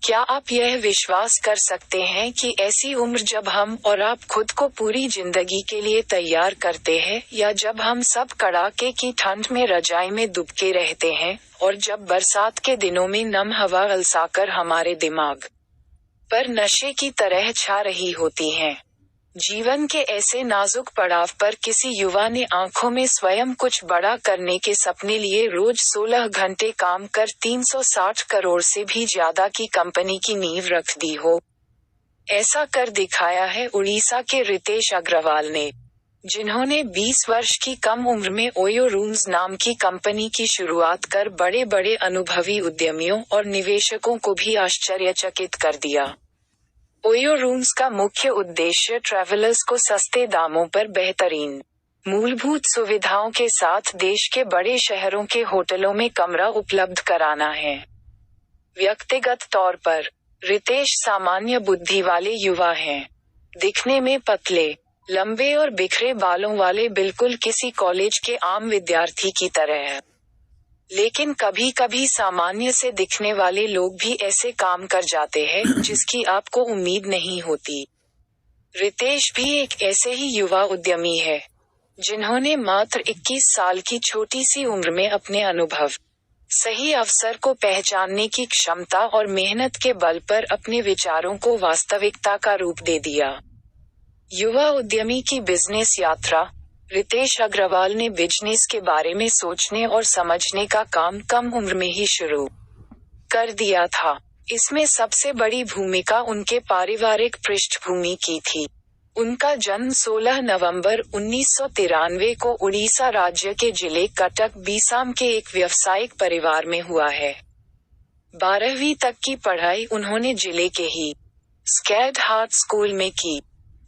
क्या आप यह विश्वास कर सकते हैं कि ऐसी उम्र जब हम और आप खुद को पूरी जिंदगी के लिए तैयार करते हैं, या जब हम सब कड़ाके की ठंड में रजाई में दुबके रहते हैं, और जब बरसात के दिनों में नम हवा अलसाकर हमारे दिमाग पर नशे की तरह छा रही होती हैं। जीवन के ऐसे नाजुक पड़ाव पर किसी युवा ने आंखों में स्वयं कुछ बड़ा करने के सपने लिए रोज 16 घंटे काम कर 360 करोड़ से भी ज्यादा की कंपनी की नींव रख दी हो। ऐसा कर दिखाया है उड़ीसा के रितेश अग्रवाल ने, जिन्होंने 20 वर्ष की कम उम्र में ओयो रूम्स नाम की कंपनी की शुरुआत कर बड़े बड़े अनुभवी उद्यमियों और निवेशकों को भी आश्चर्यचकित कर दिया। ओयो रूम्स का मुख्य उद्देश्य ट्रैवलर्स को सस्ते दामों पर बेहतरीन मूलभूत सुविधाओं के साथ देश के बड़े शहरों के होटलों में कमरा उपलब्ध कराना है। व्यक्तिगत तौर पर रितेश सामान्य बुद्धि वाले युवा हैं। दिखने में पतले, लंबे और बिखरे बालों वाले, बिल्कुल किसी कॉलेज के आम विद्यार्थी की तरह। लेकिन कभी कभी सामान्य से दिखने वाले लोग भी ऐसे काम कर जाते हैं जिसकी आपको उम्मीद नहीं होती। रितेश भी एक ऐसे ही युवा उद्यमी है, जिन्होंने मात्र 21 साल की छोटी सी उम्र में अपने अनुभव, सही अवसर को पहचानने की क्षमता और मेहनत के बल पर अपने विचारों को वास्तविकता का रूप दे दिया। युवा उद्यमी की बिजनेस यात्रा। रितेश अग्रवाल ने बिजनेस के बारे में सोचने और समझने का काम कम उम्र में ही शुरू कर दिया था। इसमें सबसे बड़ी भूमिका उनके पारिवारिक पृष्ठभूमि की थी। उनका जन्म 16 नवंबर 1993 को उड़ीसा राज्य के जिले कटक बीसाम के एक व्यावसायिक परिवार में हुआ है। 12वीं तक की पढ़ाई उन्होंने जिले के ही स्कैड हार्ट स्कूल में की।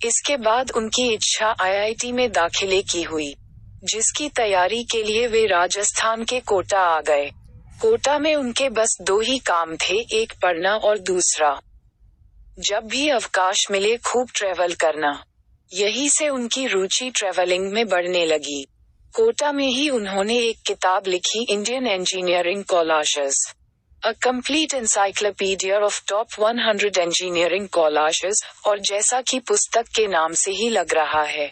इसके बाद उनकी इच्छा आईआईटी में दाखिले की हुई, जिसकी तैयारी के लिए वे राजस्थान के कोटा आ गए। कोटा में उनके बस 2 ही काम थे, एक पढ़ना और दूसरा जब भी अवकाश मिले खूब ट्रैवल करना। यही से उनकी रुचि ट्रैवलिंग में बढ़ने लगी। कोटा में ही उन्होंने एक किताब लिखी, Indian engineering colleges, A Complete Encyclopedia of Top 100 Engineering Colleges, और जैसा कि पुस्तक के नाम से ही लग रहा है,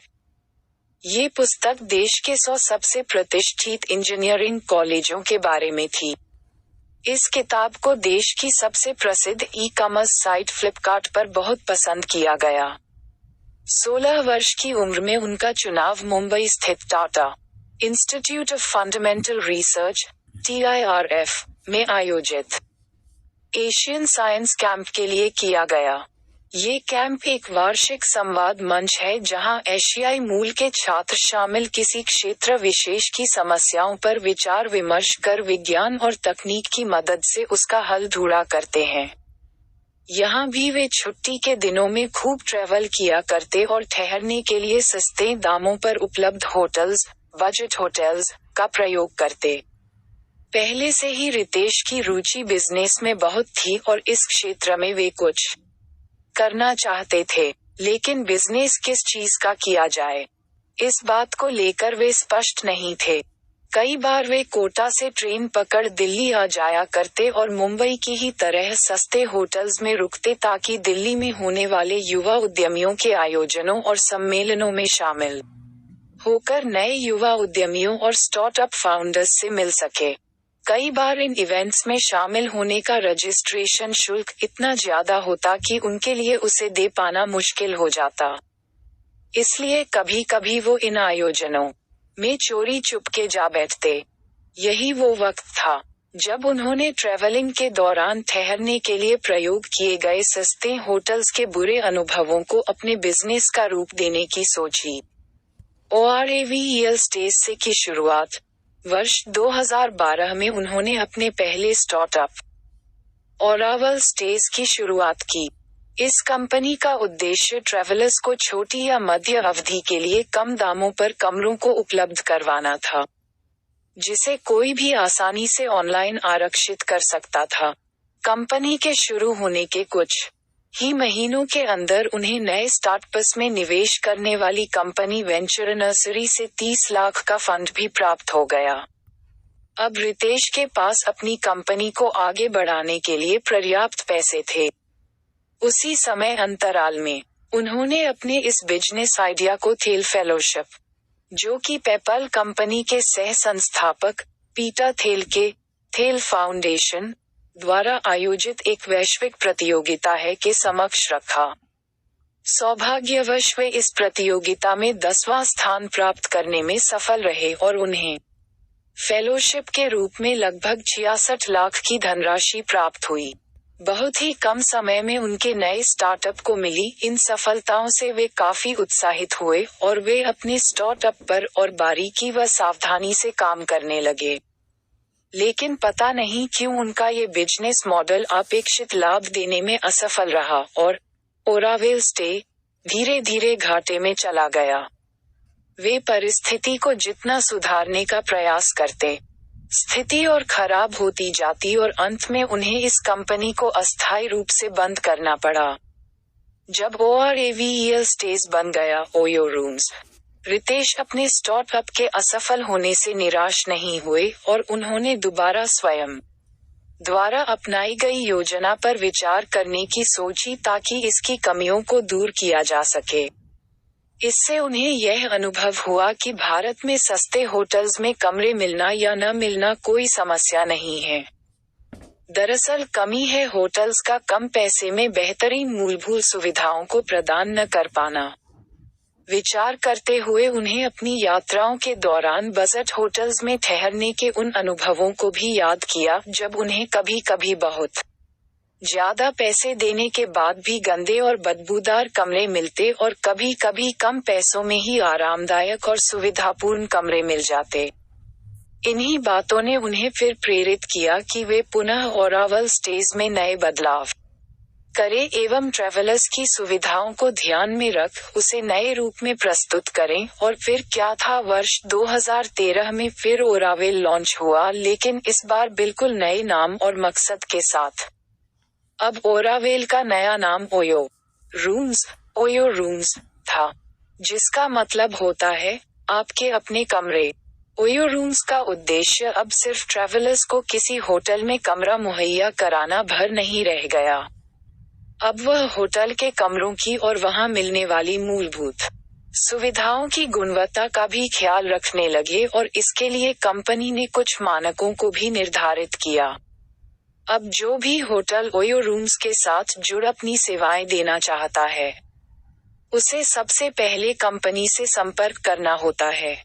ये पुस्तक देश के 100 सबसे प्रतिष्ठित इंजीनियरिंग कॉलेजों के बारे में थी। इस किताब को देश की सबसे प्रसिद्ध ई-कॉमर्स साइट फ्लिपकार्ट पर बहुत पसंद किया गया। 16 वर्ष की उम्र में उनका चुनाव मुंबई स्थित Tata institute of fundamental research (TIRF) में आयोजित एशियन साइंस कैंप के लिए किया गया। ये कैंप एक वार्षिक संवाद मंच है जहां एशियाई मूल के छात्र शामिल किसी क्षेत्र विशेष की समस्याओं पर विचार विमर्श कर विज्ञान और तकनीक की मदद से उसका हल ढूंढा करते हैं। यहाँ भी वे छुट्टी के दिनों में खूब ट्रैवल किया करते और ठहरने के लिए सस्ते दामों पर उपलब्ध होटल्स, बजट होटल्स का प्रयोग करते। पहले से ही रितेश की रुचि बिजनेस में बहुत थी और इस क्षेत्र में वे कुछ करना चाहते थे, लेकिन बिजनेस किस चीज का किया जाए, इस बात को लेकर वे स्पष्ट नहीं थे। कई बार वे कोटा से ट्रेन पकड़ दिल्ली आ जाया करते और मुंबई की ही तरह सस्ते होटल्स में रुकते ताकि दिल्ली में होने वाले युवा उद्यमियों के आयोजनों और सम्मेलनों में शामिल होकर नए युवा उद्यमियों और स्टार्टअप फाउंडर्स से मिल सके। कई बार इन इवेंट्स में शामिल होने का रजिस्ट्रेशन शुल्क इतना ज्यादा होता कि उनके लिए उसे दे पाना मुश्किल हो जाता। इसलिए कभी कभी वो इन आयोजनों में चोरी चुपके जा बैठते। यही वो वक्त था जब उन्होंने ट्रैवलिंग के दौरान ठहरने के लिए प्रयोग किए गए सस्ते होटल्स के बुरे अनुभवों को अपने बिजनेस का रूप देने की सोची। ORAVEL स्टेज से की शुरुआत। वर्ष 2012 में उन्होंने अपने पहले स्टार्टअप ओरावल स्टेज की शुरुआत की। इस कंपनी का उद्देश्य ट्रैवलर्स को छोटी या मध्य अवधि के लिए कम दामों पर कमरों को उपलब्ध करवाना था, जिसे कोई भी आसानी से ऑनलाइन आरक्षित कर सकता था। कंपनी के शुरू होने के कुछ ही महीनों के अंदर उन्हें नए स्टार्टअप्स में निवेश करने वाली कंपनी वेंचर नर्सरी से 30 लाख का फंड भी प्राप्त हो गया। अब रितेश के पास अपनी कंपनी को आगे बढ़ाने के लिए पर्याप्त पैसे थे। उसी समय अंतराल में उन्होंने अपने इस बिजनेस आइडिया को थेल फेलोशिप, जो कि पेपल कंपनी के सह संस्थापक पीटर थेल के थेल फाउंडेशन द्वारा आयोजित एक वैश्विक प्रतियोगिता है के समक्ष रखा। सौभाग्यवश वे इस प्रतियोगिता में 10वां स्थान प्राप्त करने में सफल रहे और उन्हें फेलोशिप के रूप में लगभग 66 लाख की धनराशि प्राप्त हुई। बहुत ही कम समय में उनके नए स्टार्टअप को मिली इन सफलताओं से वे काफी उत्साहित हुए और वे अपने स्टार्टअप पर और बारीकी व सावधानी से काम करने लगे। लेकिन पता नहीं क्यों उनका ये बिजनेस मॉडल अपेक्षित लाभ देने में असफल रहा और ओरावेल स्टे धीरे धीरे घाटे में चला गया। वे परिस्थिति को जितना सुधारने का प्रयास करते, स्थिति और खराब होती जाती और अंत में उन्हें इस कंपनी को अस्थायी रूप से बंद करना पड़ा। जब ओरावेल स्टेज बन गया ओयो रूम्स, रितेश अपने स्टार्टअप के असफल होने से निराश नहीं हुए और उन्होंने दोबारा स्वयं द्वारा अपनाई गई योजना पर विचार करने की सोची ताकि इसकी कमियों को दूर किया जा सके। इससे उन्हें यह अनुभव हुआ कि भारत में सस्ते होटल्स में कमरे मिलना या न मिलना कोई समस्या नहीं है। दरअसल कमी है होटल्स का कम पैसे में बेहतरीन मूलभूत सुविधाओं को प्रदान न कर पाना। विचार करते हुए उन्हें अपनी यात्राओं के दौरान बजट होटल्स में ठहरने के उन अनुभवों को भी याद किया जब उन्हें कभी कभी बहुत ज्यादा पैसे देने के बाद भी गंदे और बदबूदार कमरे मिलते और कभी कभी कम पैसों में ही आरामदायक और सुविधापूर्ण कमरे मिल जाते। इन्हीं बातों ने उन्हें फिर प्रेरित किया कि वे पुनः ओरावेल स्टेज में नए बदलाव करें एवं ट्रैवलर्स की सुविधाओं को ध्यान में रख उसे नए रूप में प्रस्तुत करें। और फिर क्या था, वर्ष 2013 में फिर ओरावेल लॉन्च हुआ, लेकिन इस बार बिल्कुल नए नाम और मकसद के साथ। अब ओरावेल का नया नाम ओयो रूम्स था, जिसका मतलब होता है आपके अपने कमरे। ओयो रूम्स का उद्देश्य अब सिर्फ ट्रैवलर्स को किसी होटल में कमरा मुहैया कराना भर नहीं रह गया। अब वह होटल के कमरों की और वहां मिलने वाली मूलभूत सुविधाओं की गुणवत्ता का भी ख्याल रखने लगे और इसके लिए कंपनी ने कुछ मानकों को भी निर्धारित किया। अब जो भी होटल ओयो रूम्स के साथ जुड़ अपनी सेवाएं देना चाहता है, उसे सबसे पहले कंपनी से संपर्क करना होता है।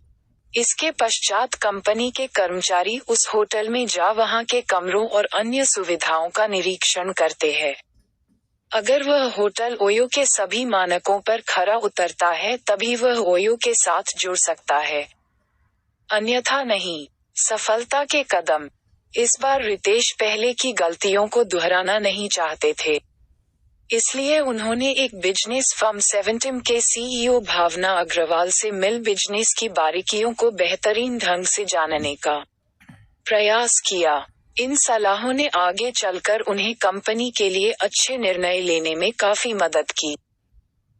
इसके पश्चात कंपनी के कर्मचारी उस होटल में जा वहां के कमरों और अन्य सुविधाओं का निरीक्षण करते हैं। अगर वह होटल ओयो के सभी मानकों पर खरा उतरता है तभी वह ओयो के साथ जुड़ सकता है, अन्यथा नहीं। सफलता के कदम। इस बार रितेश पहले की गलतियों को दोहराना नहीं चाहते थे, इसलिए उन्होंने एक बिजनेस फर्म सेवेंटिम के सीईओ भावना अग्रवाल से मिल बिजनेस की बारीकियों को बेहतरीन ढंग से जानने का प्रयास किया। इन सलाहों ने आगे चलकर उन्हें कंपनी के लिए अच्छे निर्णय लेने में काफी मदद की।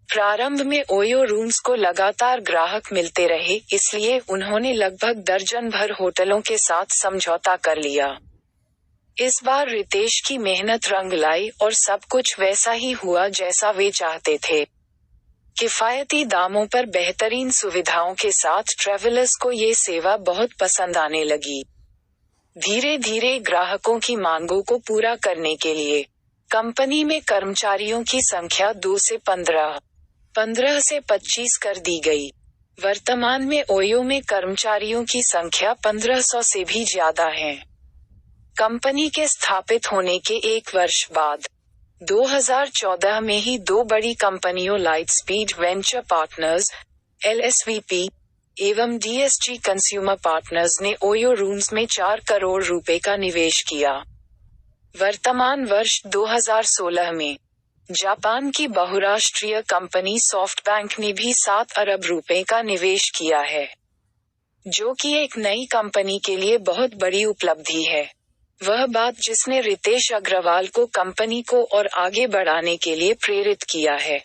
प्रारंभ में ओयो रूम्स को लगातार ग्राहक मिलते रहे, इसलिए उन्होंने लगभग दर्जन भर होटलों के साथ समझौता कर लिया। इस बार रितेश की मेहनत रंग लाई और सब कुछ वैसा ही हुआ जैसा वे चाहते थे। किफायती दामों पर बेहतरीन सुविधाओं के साथ ट्रैवलर्स को ये सेवा बहुत पसंद आने लगी। धीरे धीरे ग्राहकों की मांगों को पूरा करने के लिए कंपनी में कर्मचारियों की संख्या 2 से 15 से 25 कर दी गई। वर्तमान में ओयो में कर्मचारियों की संख्या 1500 से भी ज्यादा है। कंपनी के स्थापित होने के 1 वर्ष बाद 2014 में ही 2 बड़ी कंपनियों लाइटस्पीड वेंचर पार्टनर्स LSVP एवं DSG कंज्यूमर पार्टनर्स ने ओयो रूम्स में 4 करोड़ रुपए का निवेश किया। वर्तमान वर्ष 2016 में जापान की बहुराष्ट्रीय कंपनी सॉफ्टबैंक ने भी 7 अरब रुपए का निवेश किया है, जो कि एक नई कंपनी के लिए बहुत बड़ी उपलब्धि है। वह बात जिसने रितेश अग्रवाल को कंपनी को और आगे बढ़ाने के लिए प्रेरित किया है,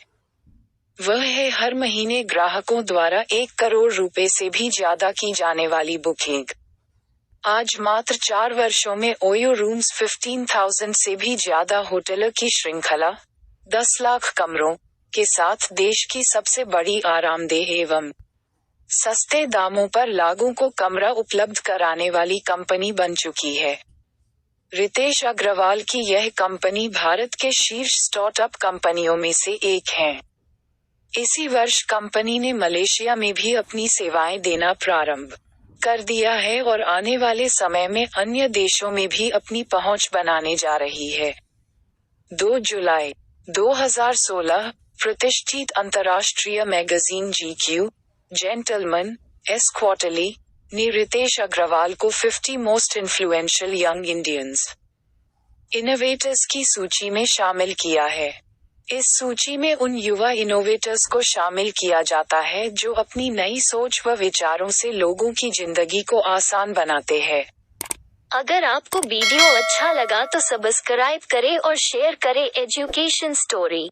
वह है हर महीने ग्राहकों द्वारा 1 करोड़ रुपए से भी ज्यादा की जाने वाली बुकिंग। आज मात्र 4 वर्षों में ओयो रूम्स 15,000 से भी ज्यादा होटलों की श्रृंखला, 10 लाख कमरों के साथ देश की सबसे बड़ी आरामदेह एवं सस्ते दामों पर लोगों को कमरा उपलब्ध कराने वाली कंपनी बन चुकी है। रितेश अग्रवाल की यह कंपनी भारत के शीर्ष स्टार्टअप कंपनियों में से एक है। इसी वर्ष कंपनी ने मलेशिया में भी अपनी सेवाएं देना प्रारंभ कर दिया है और आने वाले समय में अन्य देशों में भी अपनी पहुंच बनाने जा रही है। 2 जुलाई 2016 प्रतिष्ठित अंतर्राष्ट्रीय magazine GQ, gentleman S quarterly ने रितेश अग्रवाल को 50 most influential young Indians innovators की सूची में शामिल किया है। इस सूची में उन युवा इनोवेटर्स को शामिल किया जाता है जो अपनी नई सोच व विचारों से लोगों की जिंदगी को आसान बनाते हैं। अगर आपको वीडियो अच्छा लगा तो सब्सक्राइब करें और शेयर करें एजुकेशन स्टोरी।